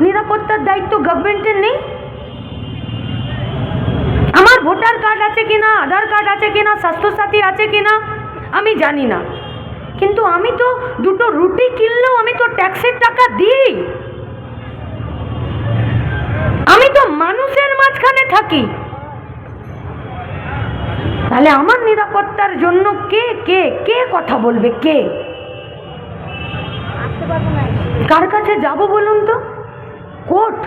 নিরাপত্তার দায়িত্ব গভর্নমেন্টের নেই? আমার ভোটার কার্ড আছে কিনা, আধার কার্ড আছে কিনা, স্বাস্থ্যসাথী আছে কিনা আমি জানি না, কিন্তু আমি তো দুটো রুটি কিনলেও আমি তো ট্যাক্সের টাকা দিই। আমি তো মানুষের মাঝখানে থাকি। তাহলে আমার নিরাপত্তার জন্য কে কে কে কথা বলবে? কে? কার কাছে যাব বলুন তো? কোর্ট?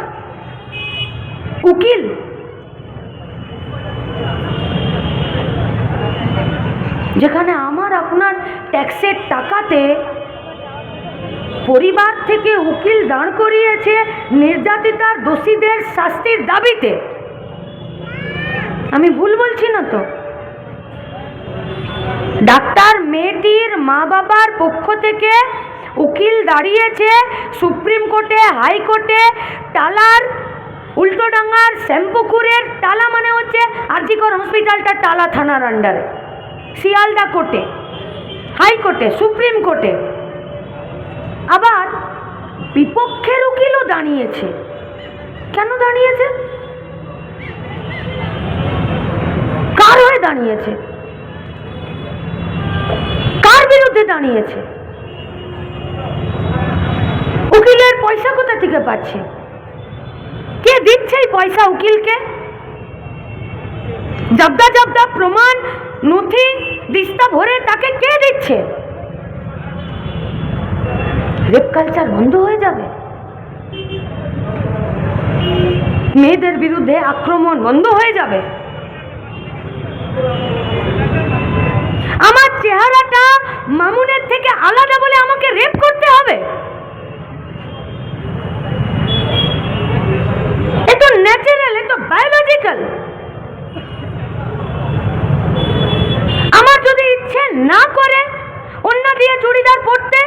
উকিল? যেখানে আমার আপনার ট্যাক্সের টাকাতে পরিবার থেকে উকিল দাঁড় করিয়েছে নির্যাতিতার দোষীদের শাস্তির দাবিতে। আমি ভুল বলছি না তো? ডাক্তার মেয়েটির মা বাবার পক্ষ থেকে উকিল দাঁড়িয়েছে সুপ্রিম কোর্টে, হাইকোর্টে, টালার, উল্টোডাঙ্গার, শ্যামপুকুরের। টালা মানে হচ্ছে আরজিকর হসপিটালটা টালা থানার আন্ডারে, শিয়ালদা কোর্টে, হাইকোর্টে, সুপ্রিম কোর্টে। আবার বিপক্ষের উকিলও দাঁড়িয়েছে। কেন দাঁড়িয়েছে? কার হয়ে দাঁড়িয়েছে? কার বিরুদ্ধে দাঁড়িয়েছে? উকিলের পয়সা কোথা থেকে পাচ্ছে? কে দিচ্ছে এই পয়সা উকিলকে? জব্দা জব্দা প্রমাণ, নথি, দিস্তা ভরে তাকে কে দিচ্ছে? রেপ কালচার বন্ধ হয়ে যাবে, মেয়েদের বিরুদ্ধে আক্রমণ বন্ধ হয়ে যাবে। আমার চেহারাটা মামুনের থেকে আলাদা বলে আমাকে রেপ করতে হবে? এ তো ন্যাচারাল, এ তো বায়োলজিক্যাল। আমার যদি ইচ্ছে না করে ওন্না দিয়ে চুড়িদার পরতে,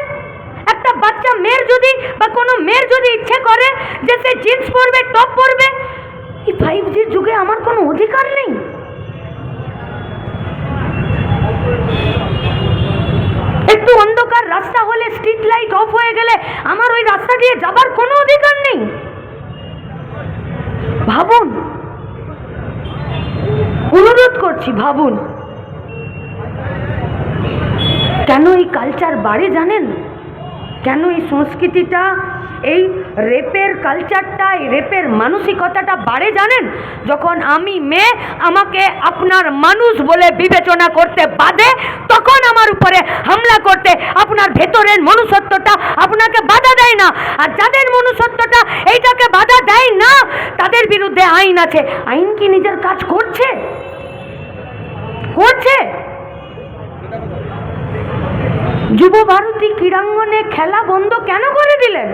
একটা বাচ্চা মেয়ের যদি বা কোনো মেয়ের যদি ইচ্ছে করে যে সে জিন্স পরবে, টপ পরবে, এই 5G যুগে আমার কোনো অধিকার নেই? একটু অন্ধকার রাস্তা হলে, স্ট্রিট লাইট অফ হয়ে গেলে আমার ওই রাস্তা দিয়ে যাবার কোনো অধিকার নেই? ভাবুন, অনুরোধ করছি, ভাবুন। কেন এই কালচার বাড়ে জানেন? কেন এই সংস্কৃতিটা, এই রেপের কালচারটা, এই রেপের মানসিকতাটা বাড়ে জানেন? যখন আমি মেয়ে, আমাকে আপনার মানুষ বলে বিবেচনা করতে বাধে, তখন আমার উপরে হামলা করতে আপনার ভেতরের মনুষ্যত্বটা আপনাকে বাধা দেয় না। আর যাদের মনুষ্যত্বটা এইটাকে বাধা দেয় না, তাদের বিরুদ্ধে আইন আছে। আইন কি নিজের কাজ করছে? করছে? যুব ভারতী ক্রীড়াঙ্গনে খেলা বন্ধ কেন করে দিলেন?